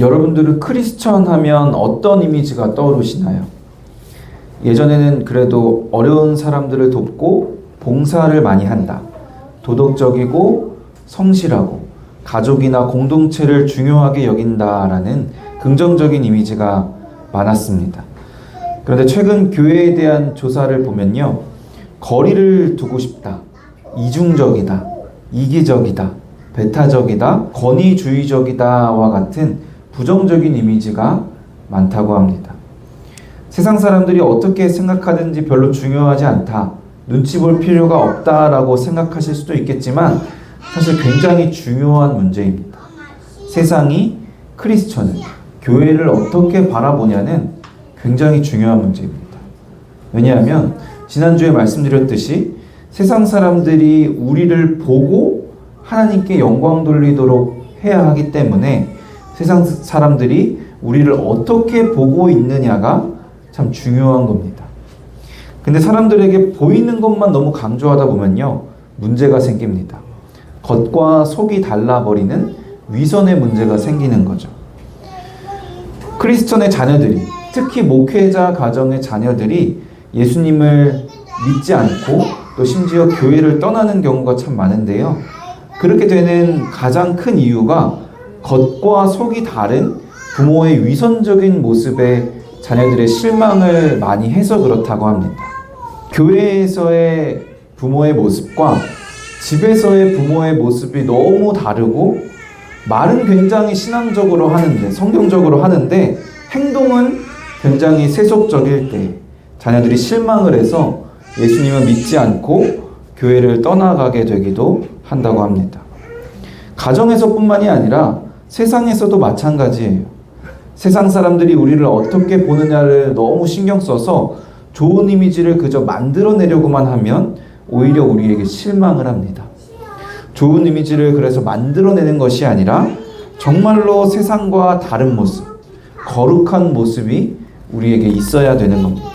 여러분들은 크리스천 하면 어떤 이미지가 떠오르시나요? 예전에는 그래도 어려운 사람들을 돕고 봉사를 많이 한다. 도덕적이고 성실하고 가족이나 공동체를 중요하게 여긴다라는 긍정적인 이미지가 많았습니다. 그런데 최근 교회에 대한 조사를 보면요. 거리를 두고 싶다. 이중적이다. 이기적이다. 배타적이다. 권위주의적이다와 같은 부정적인 이미지가 많다고 합니다. 세상 사람들이 어떻게 생각하든지 별로 중요하지 않다. 눈치 볼 필요가 없다라고 생각하실 수도 있겠지만 사실 굉장히 중요한 문제입니다. 세상이 크리스천을, 교회를 어떻게 바라보냐는 굉장히 중요한 문제입니다. 왜냐하면 지난주에 말씀드렸듯이 세상 사람들이 우리를 보고 하나님께 영광 돌리도록 해야 하기 때문에 세상 사람들이 우리를 어떻게 보고 있느냐가 참 중요한 겁니다. 근데 사람들에게 보이는 것만 너무 강조하다 보면요, 문제가 생깁니다. 겉과 속이 달라버리는 위선의 문제가 생기는 거죠. 크리스천의 자녀들이, 특히 목회자 가정의 자녀들이 예수님을 믿지 않고 또 심지어 교회를 떠나는 경우가 참 많은데요. 그렇게 되는 가장 큰 이유가 겉과 속이 다른 부모의 위선적인 모습에 자녀들의 실망을 많이 해서 그렇다고 합니다. 교회에서의 부모의 모습과 집에서의 부모의 모습이 너무 다르고 말은 굉장히 신앙적으로 하는데, 성경적으로 하는데 행동은 굉장히 세속적일 때 자녀들이 실망을 해서 예수님을 믿지 않고 교회를 떠나가게 되기도 한다고 합니다. 가정에서뿐만이 아니라 세상에서도 마찬가지예요. 세상 사람들이 우리를 어떻게 보느냐를 너무 신경 써서 좋은 이미지를 그저 만들어내려고만 하면 오히려 우리에게 실망을 합니다. 좋은 이미지를 그래서 만들어내는 것이 아니라 정말로 세상과 다른 모습, 거룩한 모습이 우리에게 있어야 되는 겁니다.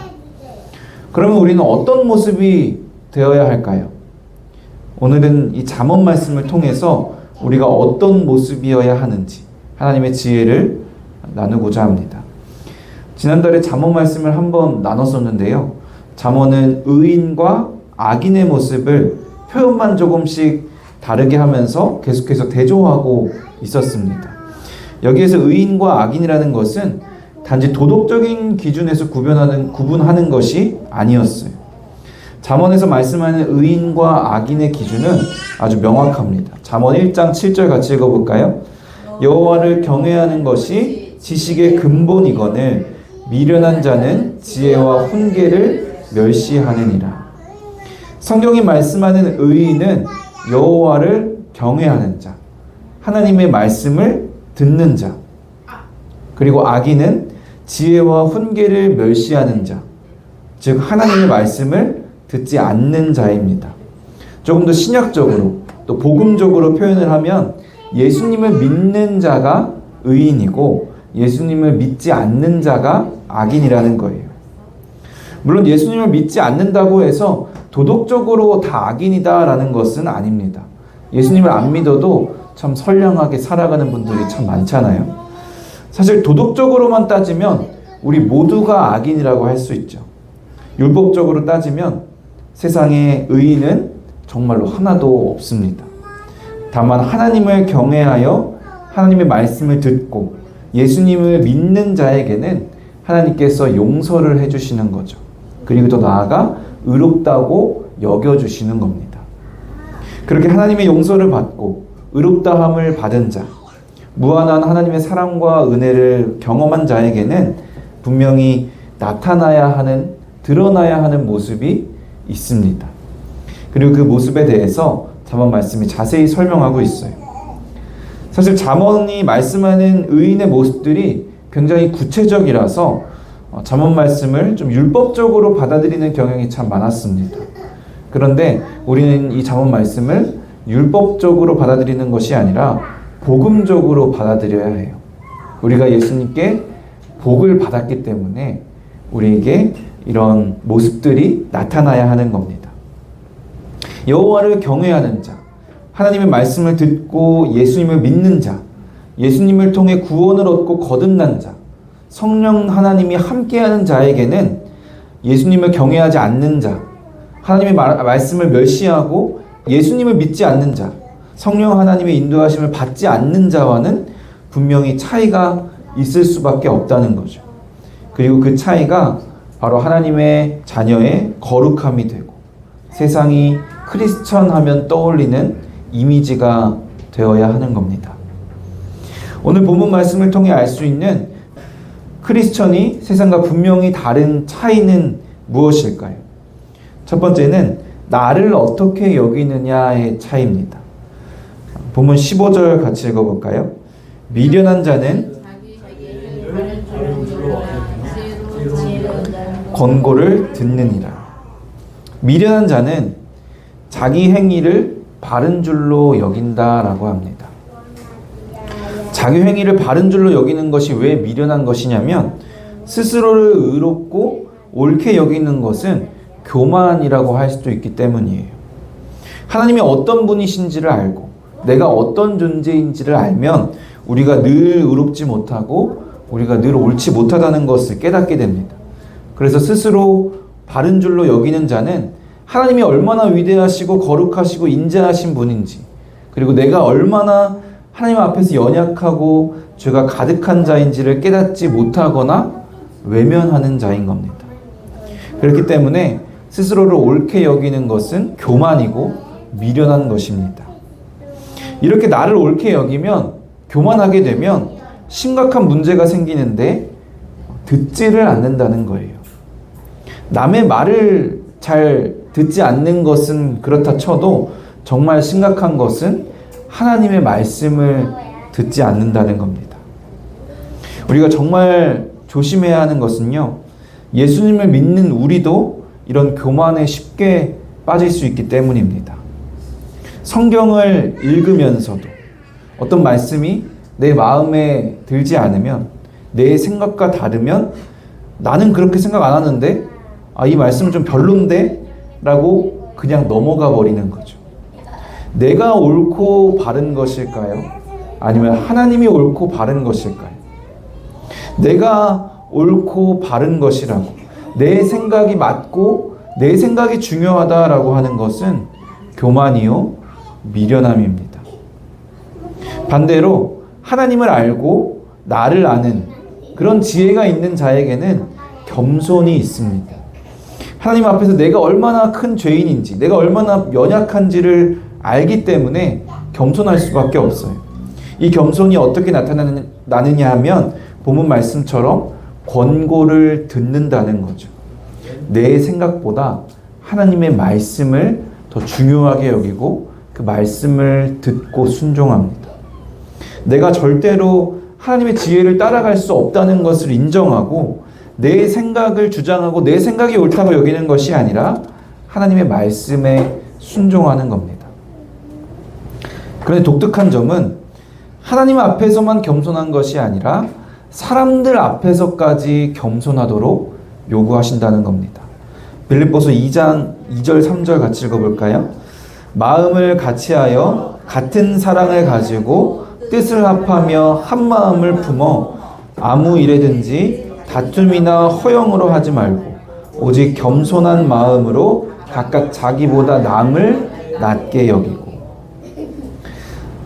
그러면 우리는 어떤 모습이 되어야 할까요? 오늘은 이 잠언 말씀을 통해서 우리가 어떤 모습이어야 하는지 하나님의 지혜를 나누고자 합니다. 지난달에 잠언 말씀을 한번 나눴었는데요. 잠언은 의인과 악인의 모습을 표현만 조금씩 다르게 하면서 계속해서 대조하고 있었습니다. 여기에서 의인과 악인이라는 것은 단지 도덕적인 기준에서 구분하는 것이 아니었어요. 잠언에서 말씀하는 의인과 악인의 기준은 아주 명확합니다. 잠언 1장 7절 같이 읽어볼까요? 여호와를 경외하는 것이 지식의 근본이거늘 미련한 자는 지혜와 훈계를 멸시하느니라. 성경이 말씀하는 의인은 여호와를 경외하는 자, 하나님의 말씀을 듣는 자, 그리고 악인은 지혜와 훈계를 멸시하는 자, 즉 하나님의 말씀을 듣지 않는 자입니다. 조금 더 신약적으로 또 복음적으로 표현을 하면 예수님을 믿는 자가 의인이고 예수님을 믿지 않는 자가 악인이라는 거예요. 물론 예수님을 믿지 않는다고 해서 도덕적으로 다 악인이다라는 것은 아닙니다. 예수님을 안 믿어도 참 선량하게 살아가는 분들이 참 많잖아요. 사실 도덕적으로만 따지면 우리 모두가 악인이라고 할 수 있죠. 율법적으로 따지면 세상에 의인은 정말로 하나도 없습니다. 다만 하나님을 경외하여 하나님의 말씀을 듣고 예수님을 믿는 자에게는 하나님께서 용서를 해주시는 거죠. 그리고 더 나아가 의롭다고 여겨주시는 겁니다. 그렇게 하나님의 용서를 받고 의롭다함을 받은 자, 무한한 하나님의 사랑과 은혜를 경험한 자에게는 분명히 나타나야 하는, 드러나야 하는 모습이 있습니다. 그리고 그 모습에 대해서 잠언 말씀이 자세히 설명하고 있어요. 사실 잠언이 말씀하는 의인의 모습들이 굉장히 구체적이라서 잠언 말씀을 좀 율법적으로 받아들이는 경향이 참 많았습니다. 그런데 우리는 이 잠언 말씀을 율법적으로 받아들이는 것이 아니라 복음적으로 받아들여야 해요. 우리가 예수님께 복을 받았기 때문에 우리에게 이런 모습들이 나타나야 하는 겁니다. 여호와를 경외하는 자, 하나님의 말씀을 듣고 예수님을 믿는 자, 예수님을 통해 구원을 얻고 거듭난 자, 성령 하나님이 함께하는 자에게는 예수님을 경외하지 않는 자, 하나님의 말씀을 멸시하고 예수님을 믿지 않는 자, 성령 하나님의 인도하심을 받지 않는 자와는 분명히 차이가 있을 수밖에 없다는 거죠. 그리고 그 차이가 바로 하나님의 자녀의 거룩함이 되고 세상이 크리스천 하면 떠올리는 이미지가 되어야 하는 겁니다. 오늘 본문 말씀을 통해 알 수 있는 크리스천이 세상과 분명히 다른 차이는 무엇일까요? 첫 번째는 나를 어떻게 여기느냐의 차이입니다. 본문 15절 같이 읽어볼까요? 미련한 자는 권고를 듣느니라. 미련한 자는 자기 행위를 바른 줄로 여긴다라고 합니다. 자기 행위를 바른 줄로 여기는 것이 왜 미련한 것이냐면 스스로를 의롭고 옳게 여기는 것은 교만이라고 할 수도 있기 때문이에요. 하나님이 어떤 분이신지를 알고 내가 어떤 존재인지를 알면 우리가 늘 의롭지 못하고 우리가 늘 옳지 못하다는 것을 깨닫게 됩니다. 그래서 스스로 바른 줄로 여기는 자는 하나님이 얼마나 위대하시고 거룩하시고 인자하신 분인지, 그리고 내가 얼마나 하나님 앞에서 연약하고 죄가 가득한 자인지를 깨닫지 못하거나 외면하는 자인 겁니다. 그렇기 때문에 스스로를 옳게 여기는 것은 교만이고 미련한 것입니다. 이렇게 나를 옳게 여기면, 교만하게 되면 심각한 문제가 생기는데 듣지를 않는다는 거예요. 남의 말을 잘 듣지 않는 것은 그렇다 쳐도 정말 심각한 것은 하나님의 말씀을 듣지 않는다는 겁니다. 우리가 정말 조심해야 하는 것은요, 예수님을 믿는 우리도 이런 교만에 쉽게 빠질 수 있기 때문입니다. 성경을 읽으면서도 어떤 말씀이 내 마음에 들지 않으면, 내 생각과 다르면 나는 그렇게 생각 안 하는데 이 말씀은 좀 별론데? 라고 그냥 넘어가 버리는 거죠. 내가 옳고 바른 것일까요? 아니면 하나님이 옳고 바른 것일까요? 내가 옳고 바른 것이라고, 내 생각이 맞고 내 생각이 중요하다라고 하는 것은 교만이요, 미련함입니다. 반대로 하나님을 알고 나를 아는 그런 지혜가 있는 자에게는 겸손이 있습니다. 하나님 앞에서 내가 얼마나 큰 죄인인지, 내가 얼마나 연약한지를 알기 때문에 겸손할 수밖에 없어요. 이 겸손이 어떻게 나타나느냐 하면 본문 말씀처럼 권고를 듣는다는 거죠. 내 생각보다 하나님의 말씀을 더 중요하게 여기고 그 말씀을 듣고 순종합니다. 내가 절대로 하나님의 지혜를 따라갈 수 없다는 것을 인정하고 내 생각을 주장하고 내 생각이 옳다고 여기는 것이 아니라 하나님의 말씀에 순종하는 겁니다. 그런데 독특한 점은 하나님 앞에서만 겸손한 것이 아니라 사람들 앞에서까지 겸손하도록 요구하신다는 겁니다. 빌립보서 2장 2절 3절 같이 읽어볼까요? 마음을 같이하여 같은 사랑을 가지고 뜻을 합하며 한 마음을 품어 아무 일에든지 다툼이나 허영으로 하지 말고 오직 겸손한 마음으로 각각 자기보다 남을 낮게 여기고.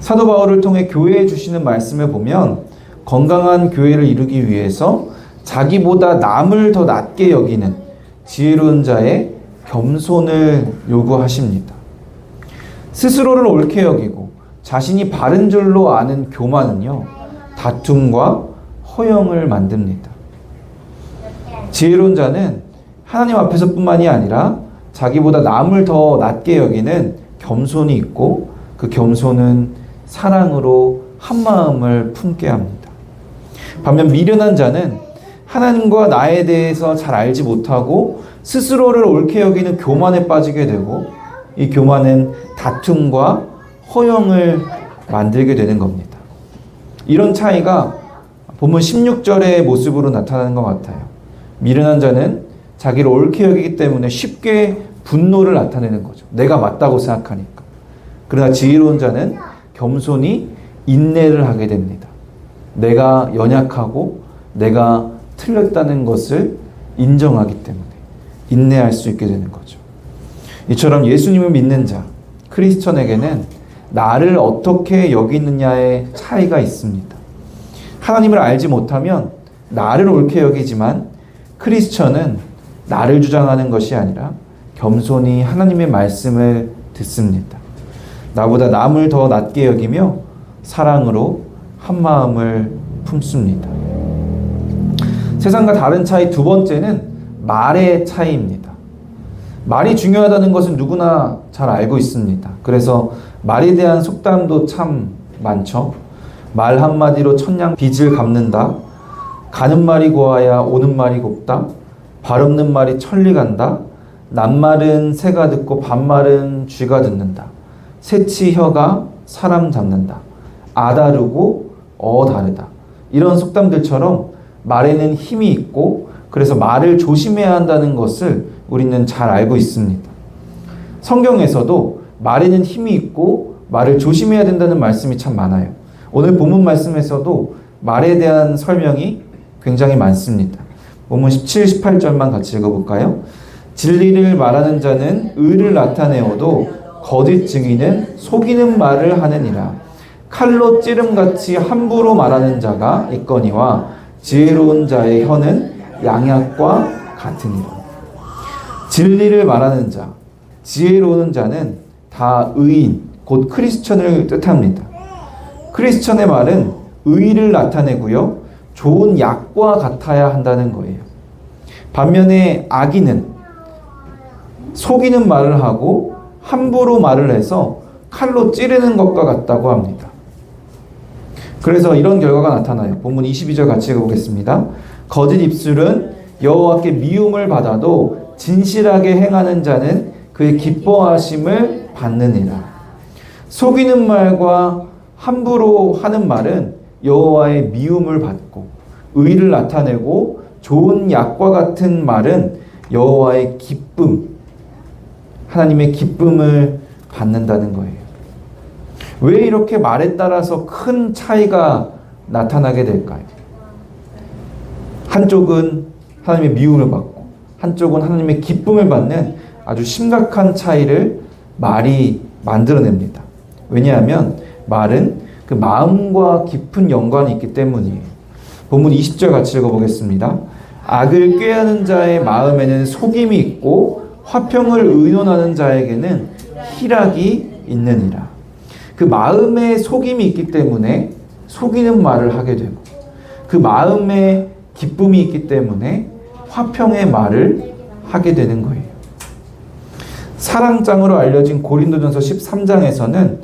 사도 바울을 통해 교회에 주시는 말씀을 보면 건강한 교회를 이루기 위해서 자기보다 남을 더 낮게 여기는 지혜로운 자의 겸손을 요구하십니다. 스스로를 옳게 여기고 자신이 바른 줄로 아는 교만은요, 다툼과 허영을 만듭니다. 지혜로운 자는 하나님 앞에서뿐만이 아니라 자기보다 남을 더 낮게 여기는 겸손이 있고 그 겸손은 사랑으로 한 마음을 품게 합니다. 반면 미련한 자는 하나님과 나에 대해서 잘 알지 못하고 스스로를 옳게 여기는 교만에 빠지게 되고 이 교만은 다툼과 허영을 만들게 되는 겁니다. 이런 차이가 본문 16절의 모습으로 나타나는 것 같아요. 미련한 자는 자기를 옳게 여기기 때문에 쉽게 분노를 나타내는 거죠. 내가 맞다고 생각하니까. 그러나 지혜로운 자는 겸손히 인내를 하게 됩니다. 내가 연약하고 내가 틀렸다는 것을 인정하기 때문에 인내할 수 있게 되는 거죠. 이처럼 예수님을 믿는 자, 크리스천에게는 나를 어떻게 여기느냐의 차이가 있습니다. 하나님을 알지 못하면 나를 옳게 여기지만 크리스천은 나를 주장하는 것이 아니라 겸손히 하나님의 말씀을 듣습니다. 나보다 남을 더 낮게 여기며 사랑으로 한 마음을 품습니다. 세상과 다른 차이 두 번째는 말의 차이입니다. 말이 중요하다는 것은 누구나 잘 알고 있습니다. 그래서 말에 대한 속담도 참 많죠. 말 한마디로 천냥 빚을 갚는다. 가는 말이 고와야 오는 말이 곱다. 발 없는 말이 천리 간다. 낱말은 새가 듣고 반말은 쥐가 듣는다. 새치 혀가 사람 잡는다. 아 다르고 어 다르다. 이런 속담들처럼 말에는 힘이 있고 그래서 말을 조심해야 한다는 것을 우리는 잘 알고 있습니다. 성경에서도 말에는 힘이 있고 말을 조심해야 된다는 말씀이 참 많아요. 오늘 본문 말씀에서도 말에 대한 설명이 굉장히 많습니다. 본문 17, 18절만 같이 읽어볼까요? 진리를 말하는 자는 의를 나타내어도 거짓 증인은 속이는 말을 하느니라. 칼로 찌름같이 함부로 말하는 자가 있거니와 지혜로운 자의 혀는 양약과 같으니라. 진리를 말하는 자, 지혜로운 자는 다 의인, 곧 크리스천을 뜻합니다. 크리스천의 말은 의를 나타내고요. 좋은 약과 같아야 한다는 거예요. 반면에 악인은 속이는 말을 하고 함부로 말을 해서 칼로 찌르는 것과 같다고 합니다. 그래서 이런 결과가 나타나요. 본문 22절 같이 읽어보겠습니다. 거짓 입술은 여호와께 미움을 받아도 진실하게 행하는 자는 그의 기뻐하심을 받느니라. 속이는 말과 함부로 하는 말은 여호와의 미움을 받고 의를 나타내고 좋은 약과 같은 말은 여호와의 기쁨, 하나님의 기쁨을 받는다는 거예요. 왜 이렇게 말에 따라서 큰 차이가 나타나게 될까요? 한쪽은 하나님의 미움을 받고 한쪽은 하나님의 기쁨을 받는 아주 심각한 차이를 말이 만들어냅니다. 왜냐하면 말은 그 마음과 깊은 연관이 있기 때문이에요. 본문 20절 같이 읽어보겠습니다. 악을 꾀하는 자의 마음에는 속임이 있고 화평을 의논하는 자에게는 희락이 있느니라. 그 마음에 속임이 있기 때문에 속이는 말을 하게 되고 그 마음에 기쁨이 있기 때문에 화평의 말을 하게 되는 거예요. 사랑장으로 알려진 고린도전서 13장에서는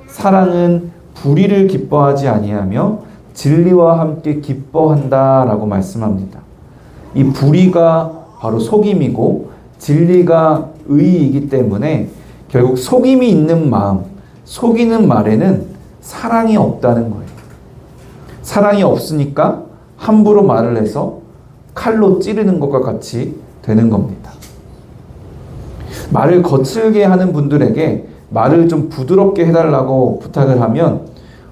사랑은 불의를 기뻐하지 아니하며 진리와 함께 기뻐한다라고 말씀합니다. 이 불의가 바로 속임이고 진리가 의이기 때문에 결국 속임이 있는 마음, 속이는 말에는 사랑이 없다는 거예요. 사랑이 없으니까 함부로 말을 해서 칼로 찌르는 것과 같이 되는 겁니다. 말을 거칠게 하는 분들에게 말을 좀 부드럽게 해달라고 부탁을 하면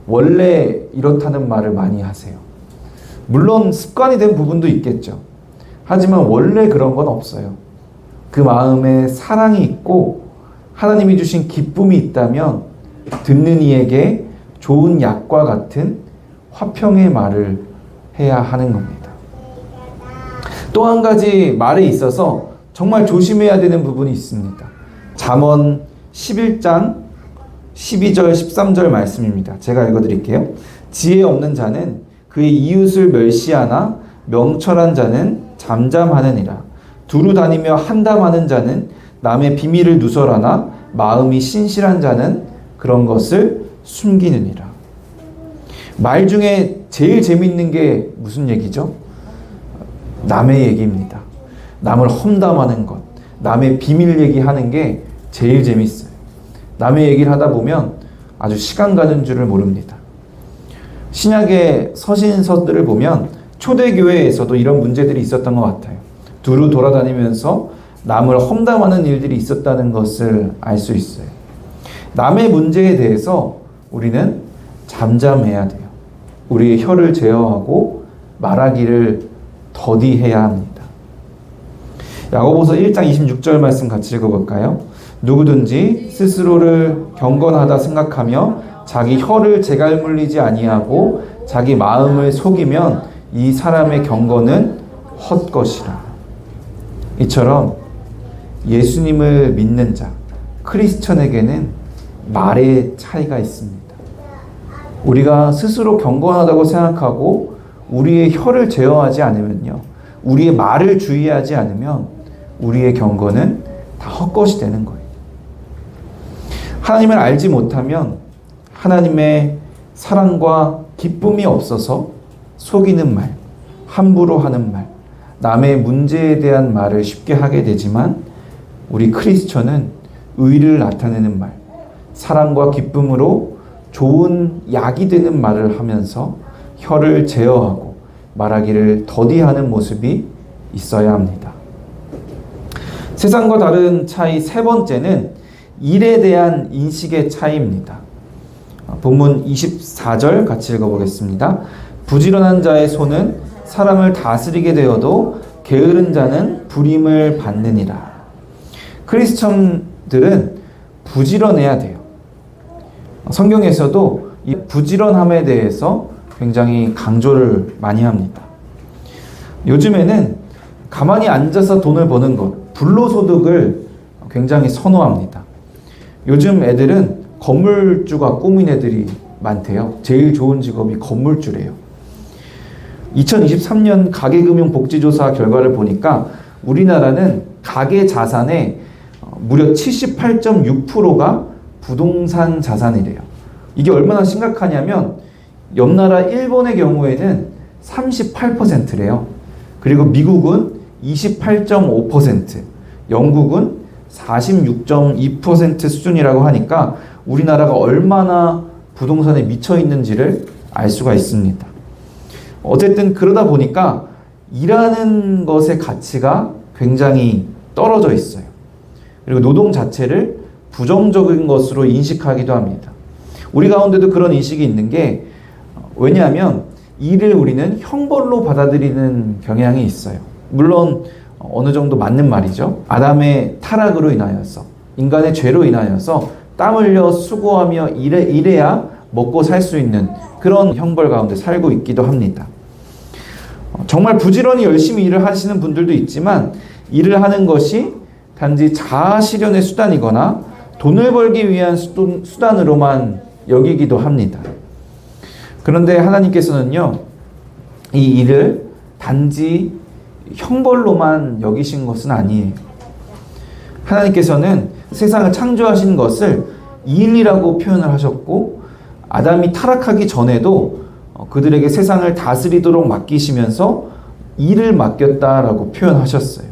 원래 이렇다는 말을 많이 하세요. 물론 습관이 된 부분도 있겠죠. 하지만 원래 그런 건 없어요. 그 마음에 사랑이 있고 하나님이 주신 기쁨이 있다면 듣는 이에게 좋은 약과 같은 화평의 말을 해야 하는 겁니다. 또 한 가지 말에 있어서 정말 조심해야 되는 부분이 있습니다. 잠언 11장 12절 13절 말씀입니다. 제가 읽어드릴게요. 지혜 없는 자는 그의 이웃을 멸시하나 명철한 자는 잠잠하느니라. 두루 다니며 한담하는 자는 남의 비밀을 누설하나 마음이 신실한 자는 그런 것을 숨기느니라. 말 중에 제일 재밌는 게 무슨 얘기죠? 남의 얘기입니다. 남을 험담하는 것, 남의 비밀 얘기하는 게 제일 재밌어요. 남의 얘기를 하다 보면 아주 시간 가는 줄을 모릅니다. 신약의 서신서들을 보면 초대교회에서도 이런 문제들이 있었던 것 같아요. 두루 돌아다니면서 남을 험담하는 일들이 있었다는 것을 알 수 있어요. 남의 문제에 대해서 우리는 잠잠해야 돼요. 우리의 혀를 제어하고 말하기를 더디해야 합니다. 야고보서 1장 26절 말씀 같이 읽어볼까요? 누구든지 스스로를 경건하다 생각하며 자기 혀를 제갈물리지 아니하고 자기 마음을 속이면 이 사람의 경건은 헛것이라. 이처럼 예수님을 믿는 자, 크리스천에게는 말의 차이가 있습니다. 우리가 스스로 경건하다고 생각하고 우리의 혀를 제어하지 않으면요, 우리의 말을 주의하지 않으면 우리의 경건은 다 헛것이 되는 거예요. 하나님을 알지 못하면 하나님의 사랑과 기쁨이 없어서 속이는 말, 함부로 하는 말, 남의 문제에 대한 말을 쉽게 하게 되지만 우리 크리스천은 의를 나타내는 말, 사랑과 기쁨으로 좋은 약이 되는 말을 하면서 혀를 제어하고 말하기를 더디하는 모습이 있어야 합니다. 세상과 다른 차이 세 번째는 일에 대한 인식의 차이입니다. 본문 24절 같이 읽어보겠습니다. 부지런한 자의 손은 사람을 다스리게 되어도 게으른 자는 불임을 받느니라. 크리스천들은 부지런해야 돼요. 성경에서도 이 부지런함에 대해서 굉장히 강조를 많이 합니다. 요즘에는 가만히 앉아서 돈을 버는 것, 불로소득을 굉장히 선호합니다. 요즘 애들은 건물주가 꿈인 애들이 많대요. 제일 좋은 직업이 건물주래요. 2023년 가계금융복지조사 결과를 보니까 우리나라는 가계 자산의 무려 78.6%가 부동산 자산이래요. 이게 얼마나 심각하냐면 옆 나라 일본의 경우에는 38%래요. 그리고 미국은 28.5%, 영국은 46.2% 수준이라고 하니까 우리나라가 얼마나 부동산에 미쳐 있는지를 알 수가 있습니다. 어쨌든 그러다 보니까 일하는 것의 가치가 굉장히 떨어져 있어요. 그리고 노동 자체를 부정적인 것으로 인식하기도 합니다. 우리 가운데도 그런 인식이 있는 게, 왜냐하면 일을 우리는 형벌로 받아들이는 경향이 있어요. 물론 어느 정도 맞는 말이죠. 아담의 타락으로 인하여서, 인간의 죄로 인하여서 땀 흘려 수고하며 일해야 먹고 살 수 있는 그런 형벌 가운데 살고 있기도 합니다. 정말 부지런히 열심히 일을 하시는 분들도 있지만 일을 하는 것이 단지 자아 실현의 수단이거나 돈을 벌기 위한 수단으로만 여기기도 합니다. 그런데 하나님께서는요, 이 일을 단지 형벌로만 여기신 것은 아니에요. 하나님께서는 세상을 창조하신 것을 일이라고 표현을 하셨고, 아담이 타락하기 전에도 그들에게 세상을 다스리도록 맡기시면서 일을 맡겼다라고 표현하셨어요.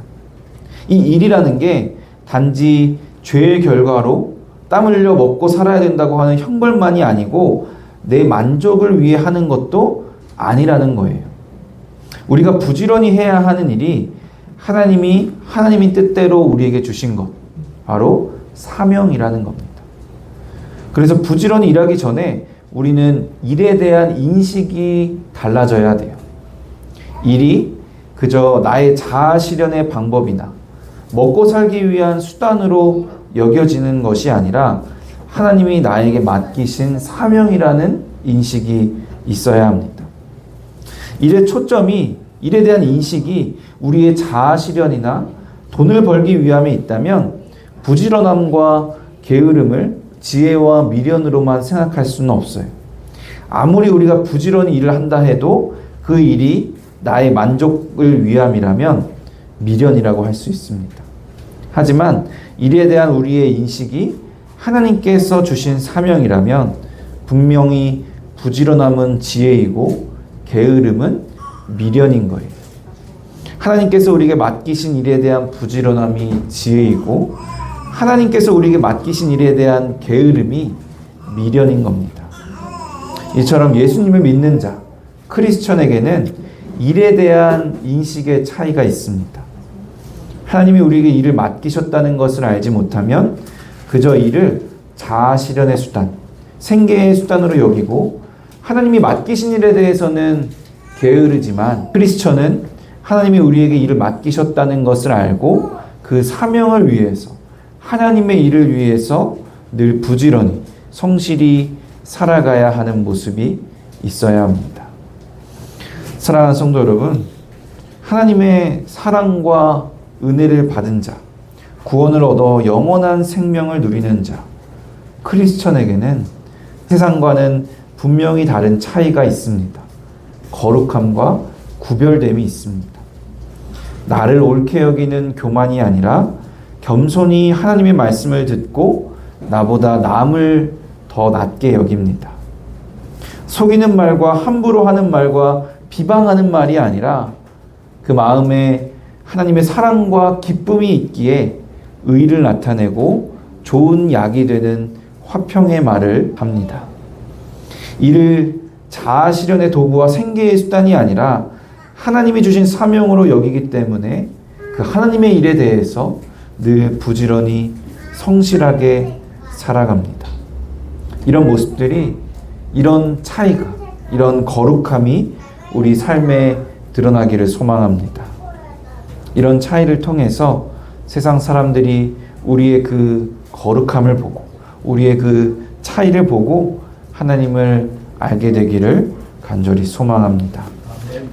이 일이라는 게 단지 죄의 결과로 땀 흘려 먹고 살아야 된다고 하는 형벌만이 아니고 내 만족을 위해 하는 것도 아니라는 거예요. 우리가 부지런히 해야 하는 일이 하나님이 뜻대로 우리에게 주신 것, 바로 사명이라는 겁니다. 그래서 부지런히 일하기 전에 우리는 일에 대한 인식이 달라져야 돼요. 일이 그저 나의 자아 실현의 방법이나 먹고 살기 위한 수단으로 여겨지는 것이 아니라 하나님이 나에게 맡기신 사명이라는 인식이 있어야 합니다. 일에 대한 인식이 우리의 자아 실현이나 돈을 벌기 위함에 있다면 부지런함과 게으름을 지혜와 미련으로만 생각할 수는 없어요. 아무리 우리가 부지런히 일을 한다 해도 그 일이 나의 만족을 위함이라면 미련이라고 할 수 있습니다. 하지만 일에 대한 우리의 인식이 하나님께서 주신 사명이라면 분명히 부지런함은 지혜이고 게으름은 미련인 거예요. 하나님께서 우리에게 맡기신 일에 대한 부지런함이 지혜이고 하나님께서 우리에게 맡기신 일에 대한 게으름이 미련인 겁니다. 이처럼 예수님을 믿는 자, 크리스천에게는 일에 대한 인식의 차이가 있습니다. 하나님이 우리에게 일을 맡기셨다는 것을 알지 못하면 그저 일을 자아 실현의 수단, 생계의 수단으로 여기고 하나님이 맡기신 일에 대해서는 게으르지만 크리스천은 하나님이 우리에게 일을 맡기셨다는 것을 알고 그 사명을 위해서 하나님의 일을 위해서 늘 부지런히 성실히 살아가야 하는 모습이 있어야 합니다. 사랑하는 성도 여러분, 하나님의 사랑과 은혜를 받은 자, 구원을 얻어 영원한 생명을 누리는 자, 크리스천에게는 세상과는 분명히 다른 차이가 있습니다. 거룩함과 구별됨이 있습니다. 나를 옳게 여기는 교만이 아니라 겸손히 하나님의 말씀을 듣고 나보다 남을 더 낮게 여깁니다. 속이는 말과 함부로 하는 말과 비방하는 말이 아니라 그 마음에 하나님의 사랑과 기쁨이 있기에 의를 나타내고 좋은 약이 되는 화평의 말을 합니다. 이를 자아 실현의 도구와 생계의 수단이 아니라 하나님이 주신 사명으로 여기기 때문에 그 하나님의 일에 대해서 늘 부지런히 성실하게 살아갑니다. 이런 모습들이, 이런 차이가, 이런 거룩함이 우리 삶에 드러나기를 소망합니다. 이런 차이를 통해서 세상 사람들이 우리의 그 거룩함을 보고 우리의 그 차이를 보고 하나님을 알게 되기를 간절히 소망합니다.